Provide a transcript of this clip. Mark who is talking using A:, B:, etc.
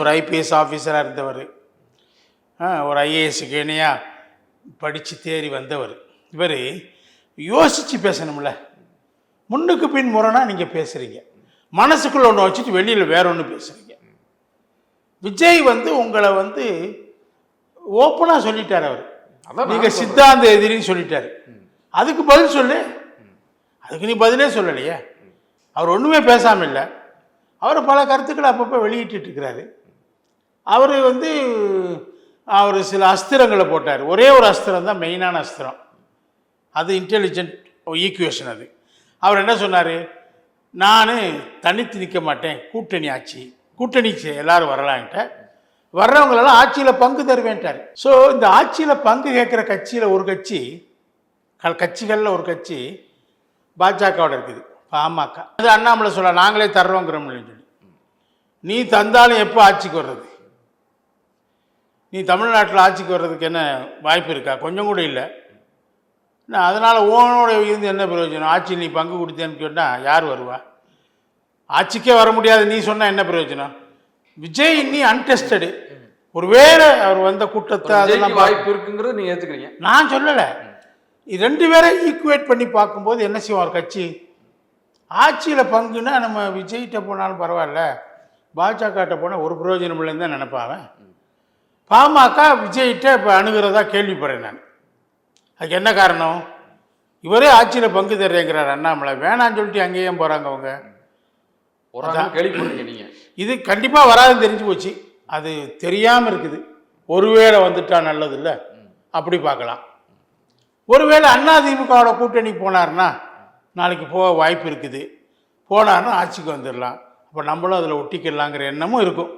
A: ஒரு ஐபிஎஸ் ஆஃபீஸராக இருந்தவர், ஒரு ஐஏஎஸ்க்கு இணையாக படித்து தேறி வந்தவர். இவர் யோசித்து பேசணும்ல. முன்னுக்கு பின் முரணாக நீங்கள் பேசுகிறீங்க, மனசுக்குள்ள ஒன்று வச்சுட்டு வெளியில் வேற ஒன்று பேசுகிறீங்க. விஜய் உங்களை ஓப்பனாக சொல்லிட்டார். அவர் நீங்கள் சித்தாந்த எதிரின்னு சொல்லிட்டார். அதுக்கு பதில் சொல்லு. அதுக்கு நீ பதிலே சொல்லலையே. அவர் ஒன்றுமே பேசாமல் இல்லை. அவர் பல கருத்துக்களை அப்பப்போ வெளியிட்டு இருக்கிறாரு. அவர் அவர் சில அஸ்திரங்களை போட்டார். ஒரே ஒரு அஸ்திரம் தான் மெயினான அஸ்திரம், அது இன்டெலிஜென்ட் ஈக்குவேஷன். அது அவர் என்ன சொன்னார், நான் தனித்து நிற்க மாட்டேன், கூட்டணி ஆட்சி, கூட்டணி எல்லாரும் வரலான்ட்ட, வர்றவங்களெல்லாம் ஆட்சியில் பங்கு தருவேன்ட்டார். ஸோ இந்த ஆட்சியில் பங்கு கேட்குற கட்சியில் ஒரு கட்சி, கட்சிகளில் ஒரு கட்சி பாஜகவோட இருக்குது, பாமக. அது அண்ணாமலை சொல்ல நாங்களே தர்றோங்கிறோம்னு சொல்லி, நீ தந்தாலும் எப்போ ஆட்சிக்கு வர்றது? நீ தமிழ்நாட்டில் ஆட்சிக்கு வர்றதுக்கு என்ன வாய்ப்பு இருக்கா? கொஞ்சம் கூட இல்லை. அதனால் ஓனோட இருந்து என்ன பிரயோஜனம்? ஆட்சியில் நீ பங்கு கொடுத்தேன்னு சொன்னால் யார் வருவா? ஆட்சிக்கே வர முடியாது நீ சொன்னால் என்ன பிரயோஜனம்? விஜய் நீ அன்டெஸ்டடு. ஒருவேளை அவர் வந்த கூட்டத்தை அதெல்லாம்
B: வாய்ப்பு இருக்குங்கிறது நீங்கள் ஏற்றுக்கிறீங்க,
A: நான் சொல்லலை. ரெண்டு பேரை ஈக்குவேட் பண்ணி பார்க்கும்போது என்ன செய்வோம்? ஒரு கட்சி ஆட்சியில் பங்குன்னா நம்ம விஜய்கிட்ட போனாலும் பரவாயில்ல, பாஜகட்ட போனால் ஒரு பிரயோஜனம் இல்லைன்னு தான் நினைப்பாவேன். பாமக விஜய்கிட்ட இப்போ அணுகிறதா கேள்விப்படுறேன் நான். அதுக்கு என்ன காரணம்? இவரே ஆட்சியில் பங்கு தர்றேங்கிறார் அண்ணாமலை. வேணான்னு சொல்லிட்டு அங்கேயே போகிறாங்க அவங்க.
B: கேள்விப்படுறீங்க நீங்கள். இது
A: கண்டிப்பாக வராதுன்னு தெரிஞ்சு போச்சு. அது தெரியாமல் இருக்குது. ஒருவேளை வந்துட்டா நல்லது இல்லை, அப்படி பார்க்கலாம். ஒருவேளை அதிமுகவோட கூட்டணி போனார்னா நாளைக்கு போக வாய்ப்பு இருக்குது. போனார்னா ஆட்சிக்கு வந்துடலாம். அப்போ நம்மளும் அதில் ஒட்டிக்கிடலாங்கிற எண்ணமும் இருக்கும்.